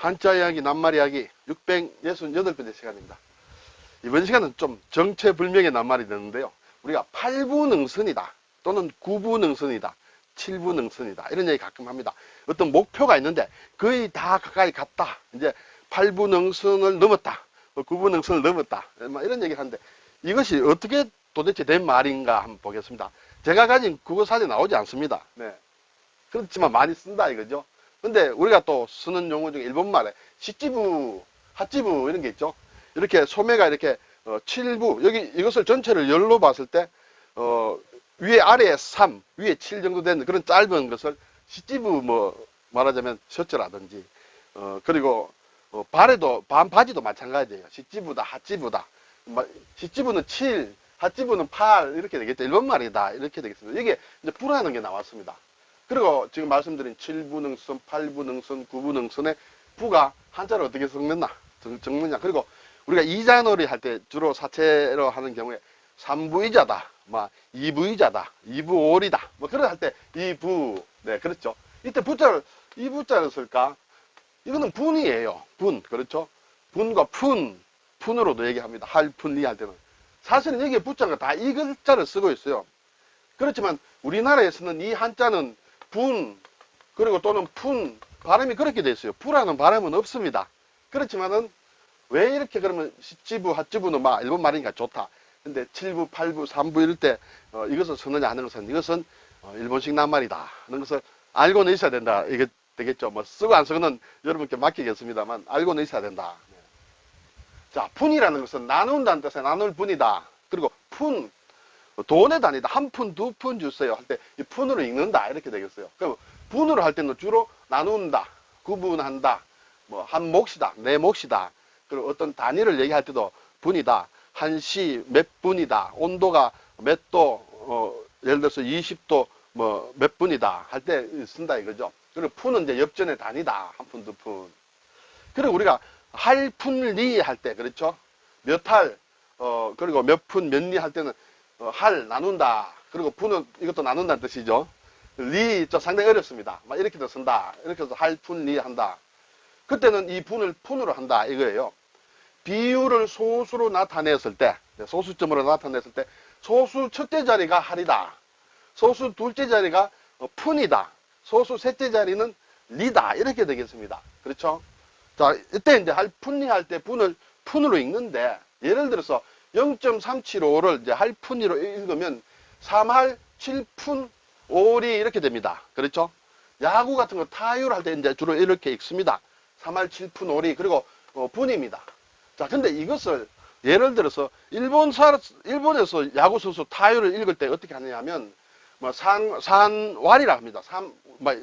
한자 이야기, 낱말 이야기 668번째 시간입니다. 이번 시간은 좀 정체불명의 낱말이 되는데요. 우리가 8부능선이다 또는 9부능선이다, 7부능선이다 이런 얘기 가끔 합니다. 어떤 목표가 있는데 거의 다 가까이 갔다. 이제 8부능선을 넘었다. 9부능선을 넘었다. 이런 얘기를 하는데 이것이 어떻게 도대체 된 말인가 한번 보겠습니다. 제가 가진 국어사전에 나오지 않습니다. 네. 그렇지만 많이 쓴다 이거죠. 근데 우리가 또 쓰는 용어 중에 일본말에 시찌부, 핫찌부 이런 게 있죠. 이렇게 소매가 이렇게 7부, 여기 이것을 전체를 열로 봤을 때 위에 아래에 3, 위에 7 정도 되는 그런 짧은 것을 시찌부 뭐 말하자면 셔츠라든지 그리고 발에도 반바지도 마찬가지예요. 시찌부다, 핫찌부다. 시찌부는 7, 핫찌부는 8 이렇게 되겠죠. 일본말이다 이렇게 되겠습니다. 이게 이제 부라는 게 나왔습니다. 그리고 지금 말씀드린 7부능선, 8부능선, 9부능선의 부가 한자를 어떻게 적느냐. 그리고 우리가 이자놀이 할 때 주로 사체로 하는 경우에 3부이자다, 2부이자다, 2부오리다, 그런 할 때 이부, 네, 그렇죠. 이때 부자를, 이 부자를 쓸까? 이거는 분이에요. 분, 그렇죠. 분과 푼으로도 얘기합니다. 할푼리 할 때는. 사실은 여기에 부자가 다 이 글자를 쓰고 있어요. 그렇지만 우리나라에서는 이 한자는 분, 그리고 또는 푼, 발음이 그렇게 돼 있어요. 부라는 발음은 없습니다. 그렇지만은 왜 이렇게 그러면 시찌부, 핫찌부는 일본 말이니까 좋다. 근데 7부, 8부, 3부 이럴 때 이것을 쓰느냐 하는 것은 이것은 일본식 낱말이다 하는 것을 알고는 있어야 된다. 이게 되겠죠. 쓰고 안 쓰고는 여러분께 맡기겠습니다만 알고는 있어야 된다. 자, 푼이라는 것은 나눈다는 뜻의 나눌 분이다. 그리고 푼, 돈의 단위다. 한 푼, 두 푼 주세요 할 때 이 푼으로 읽는다 이렇게 되겠어요. 그럼 분으로 할 때는 주로 나눈다, 구분한다, 한 몫이다, 내 몫이다. 그리고 어떤 단위를 얘기할 때도 분이다, 한시 몇 분이다, 온도가 몇 도, 예를 들어서 20도 몇 분이다 할 때 쓴다 이거죠. 그리고 푼은 이제 엽전의 단위다, 한 푼, 두 푼. 그리고 우리가 할푼리 할 때 그렇죠. 몇 할, 그리고 몇 푼, 몇 리 할 때는 할, 나눈다. 그리고 분은 이것도 나눈다는 뜻이죠. 리, 상당히 어렵습니다. 이렇게도 쓴다. 이렇게 해서 할, 푼, 리 한다. 그때는 이 분을 푼으로 한다. 이거예요. 비율을 소수로 나타냈을 때, 소수점으로 나타냈을 때, 소수 첫째 자리가 할이다. 소수 둘째 자리가 푼이다. 소수 셋째 자리는 리다. 이렇게 되겠습니다. 그렇죠? 자, 이때 이제 할, 푼, 리 할 때 분을 푼으로 읽는데, 예를 들어서 0.375를 이제 할푼이로 읽으면 3할 7푼 5리 이렇게 됩니다. 그렇죠? 야구 같은 거 타율 할 때 이제 주로 이렇게 읽습니다. 3할 7푼 5리 그리고 분입니다. 자, 근데 이것을 예를 들어서 일본에서 야구 선수 타율을 읽을 때 어떻게 하느냐면 산왈이라고 합니다.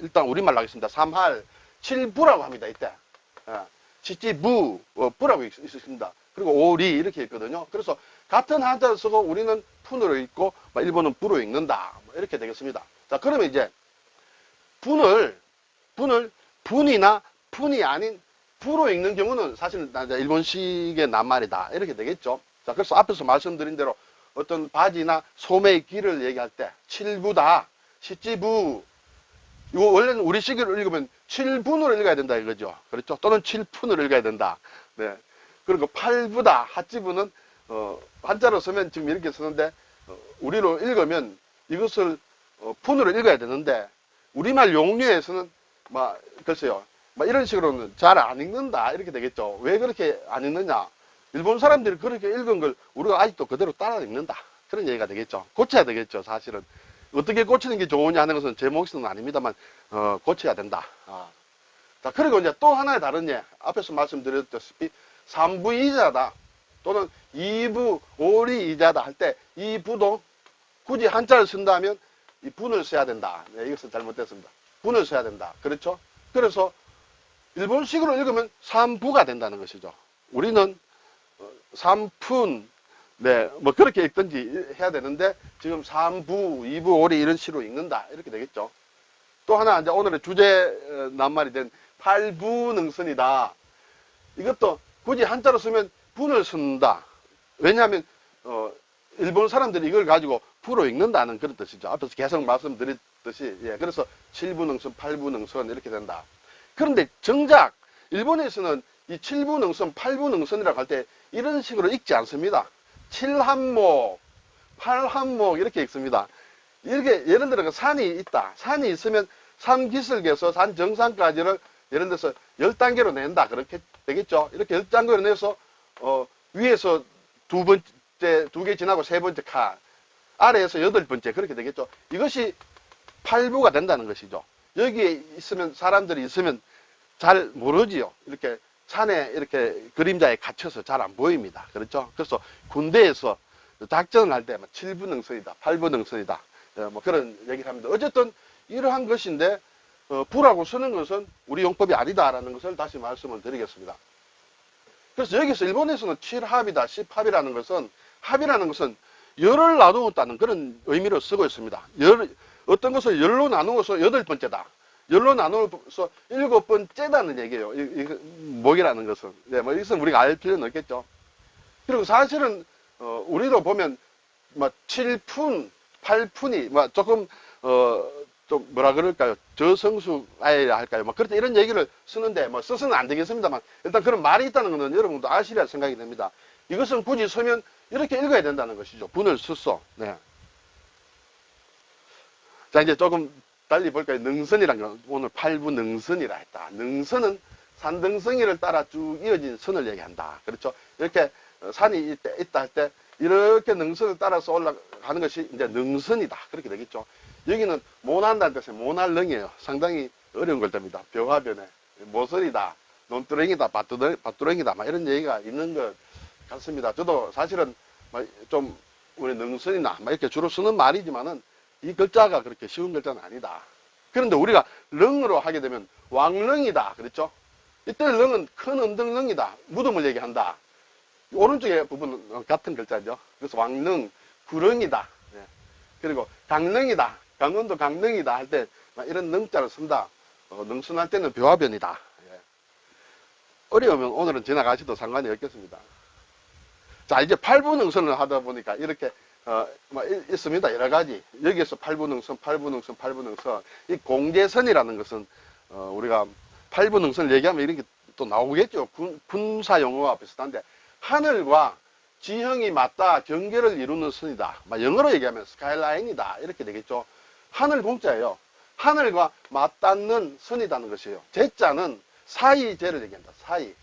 일단 우리말로 하겠습니다. 3할 7부라고 합니다. 이때. 시찌부 부라고 있습니다. 그리고 오리 이렇게 있거든요. 그래서 같은 한자를 쓰고 우리는 푼으로 읽고 일본은 부로 읽는다. 이렇게 되겠습니다. 자, 그러면 이제 분을 분이나 푼이 아닌 부로 읽는 경우는 사실 일본식의 낱말이다. 이렇게 되겠죠. 자, 그래서 앞에서 말씀드린 대로 어떤 바지나 소매의 길을 얘기할 때 7부다, 시찌부 이거 원래는 우리 시기로 읽으면 7분으로 읽어야 된다 이거죠. 그렇죠? 또는 7푼으로 읽어야 된다. 네. 그리고 8부다, 핫찌부는 한자로 쓰면 지금 이렇게 쓰는데 우리로 읽으면 이것을 푼으로 읽어야 되는데 우리말 용류에서는 글쎄요. 이런 식으로는 잘 안 읽는다 이렇게 되겠죠. 왜 그렇게 안 읽느냐? 일본 사람들이 그렇게 읽은 걸 우리가 아직도 그대로 따라 읽는다. 그런 얘기가 되겠죠. 고쳐야 되겠죠. 사실은. 어떻게 고치는 게 좋으냐 하는 것은 제 몫은 아닙니다만 고쳐야 된다. 자, 그리고 이제 또 하나의 다른 예, 앞에서 말씀드렸다시피 3부이자다 또는 2부 오리이자다 할 때 이 부도 굳이 한자를 쓴다면 이 분을 써야 된다. 네, 이것은 잘못됐습니다. 분을 써야 된다. 그렇죠? 그래서 일본식으로 읽으면 3부가 된다는 것이죠. 우리는 3푼 네, 그렇게 읽든지 해야 되는데, 지금 3부, 2부, 오리 이런 식으로 읽는다. 이렇게 되겠죠. 또 하나, 이제 오늘의 주제 낱말이 된 8부능선이다. 이것도 굳이 한자로 쓰면 분을 쓴다. 왜냐하면, 일본 사람들이 이걸 가지고 부로 읽는다는 그런 뜻이죠. 앞에서 계속 말씀드렸듯이, 예, 그래서 7부능선, 8부능선 이렇게 된다. 그런데 정작 일본에서는 이 7부 능선, 8부 능선이라고 할 때 이런 식으로 읽지 않습니다. 7한목, 8한목 이렇게 읽습니다. 이렇게 예를 들어 산이 있다. 산이 있으면 산 기슭에서 산 정상까지를 예를 들어서 10단계로 낸다. 그렇게 되겠죠. 이렇게 10단계로 내서 위에서 두 개 지나고 세 번째 칸, 아래에서 8번째 그렇게 되겠죠. 이것이 8부가 된다는 것이죠. 여기에 있으면 사람들이 있으면 잘 모르지요. 이렇게 산에 이렇게 그림자에 갇혀서 잘 안 보입니다. 그렇죠? 그래서 군대에서 작전을 할 때 7부 능선이다, 8부 능선이다, 뭐 그런 얘기를 합니다. 어쨌든 이러한 것인데 부라고 쓰는 것은 우리 용법이 아니다라는 것을 다시 말씀을 드리겠습니다. 그래서 여기서 일본에서는 7합이다, 10합이라는 것은 합이라는 것은 열을 나누었다는 그런 의미로 쓰고 있습니다. 어떤 것을 열로 나누어서 8번째다. 열로 나누어서 7번째다는 얘기예요. 목이라는 것은. 네, 뭐 이것은 우리가 알 필요는 없겠죠. 그리고 사실은 우리로 보면 뭐 7푼, 8푼이 뭐 조금 좀 뭐라 그럴까요? 저성수아야 할까요? 뭐 그렇다 이런 얘기를 쓰는데 뭐 써서는 안 되겠습니다만 일단 그런 말이 있다는 것은 여러분도 아시리라 생각이 됩니다. 이것은 굳이 서면 이렇게 읽어야 된다는 것이죠. 분을 써서. 네. 자, 이제 조금 달리 볼까요? 능선이란 건 오늘 8부 능선이라 했다. 능선은 산등성이를 따라 쭉 이어진 선을 얘기한다. 그렇죠? 이렇게 산이 있다 할 때 이렇게 능선을 따라서 올라가는 것이 이제 능선이다. 그렇게 되겠죠. 여기는 모난다는 뜻은 모날릉이에요. 상당히 어려운 글자입니다. 벼화변에 모서리다, 논두렁이다, 밭두렁이다, 막 이런 얘기가 있는 것 같습니다. 저도 사실은 좀 우리 능선이나 막 이렇게 주로 쓰는 말이지만은 이 글자가 그렇게 쉬운 글자는 아니다. 그런데 우리가 릉으로 하게 되면 왕릉이다. 그렇죠? 이때 릉은 큰 언덕릉이다. 무덤을 얘기한다. 오른쪽에 부분은 같은 글자죠. 그래서 왕릉, 구릉이다. 네. 그리고 강릉이다. 강원도 강릉이다 할 때 이런 능자를 쓴다. 능선할 때는 벼화변이다. 예. 어려우면 오늘은 지나가셔도 상관이 없겠습니다. 자, 이제 8부 능선을 하다 보니까 이렇게 있습니다. 여러 가지. 여기에서 8부 능선, 8부 능선, 8부 능선. 이 공제선이라는 것은 우리가 8부 능선을 얘기하면 이렇게 또 나오겠죠. 군사 용어와 비슷한데 하늘과 지형이 맞닿아 경계를 이루는 선이다. 영어로 얘기하면 스카이라인이다. 이렇게 되겠죠. 하늘 공자예요. 하늘과 맞닿는 선이라는 것이에요. 제자는 사이제를 얘기한다. 사이.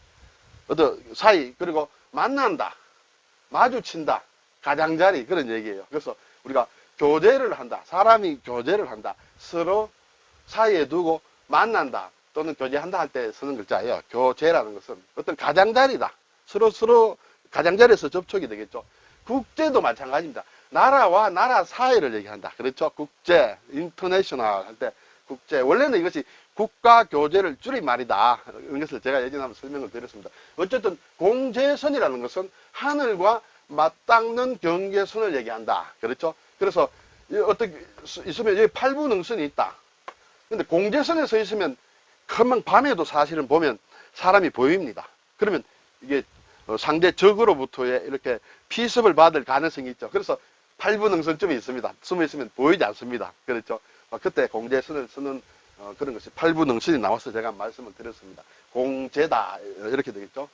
그리고 만난다. 마주친다. 가장자리. 그런 얘기예요. 그래서 우리가 교제를 한다. 사람이 교제를 한다. 서로 사이에 두고 만난다. 또는 교제한다 할 때 쓰는 글자예요. 교제라는 것은 어떤 가장자리다. 서로 가장자리에서 접촉이 되겠죠. 국제도 마찬가지입니다. 나라와 나라 사이를 얘기한다. 그렇죠? 국제, 인터내셔널 할 때 국제. 원래는 이것이 국가 교제를 줄인 말이다. 이것을 제가 예전에 한번 설명을 드렸습니다. 어쨌든 공제선이라는 것은 하늘과 맞닿는 경계선을 얘기한다. 그렇죠? 그래서 어떻게 있으면 여기 8부 능선이 있다. 근데 공제선에 서 있으면 금방 밤에도 사실은 보면 사람이 보입니다. 그러면 이게 상대 적으로부터의 이렇게 피습을 받을 가능성이 있죠. 그래서 8부 능선점이 있습니다. 숨어 있으면 보이지 않습니다. 그렇죠? 그때 공제선을 쓰는 그런 것이 8부 능선이 나와서 제가 말씀을 드렸습니다. 공제다 이렇게 되겠죠.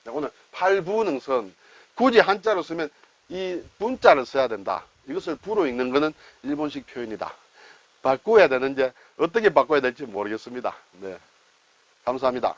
오늘 8부 능선 굳이 한자로 쓰면 이 분자를 써야 된다. 이것을 부로 읽는 것은 일본식 표현이다. 바꿔야 되는데 어떻게 바꿔야 될지 모르겠습니다. 네, 감사합니다.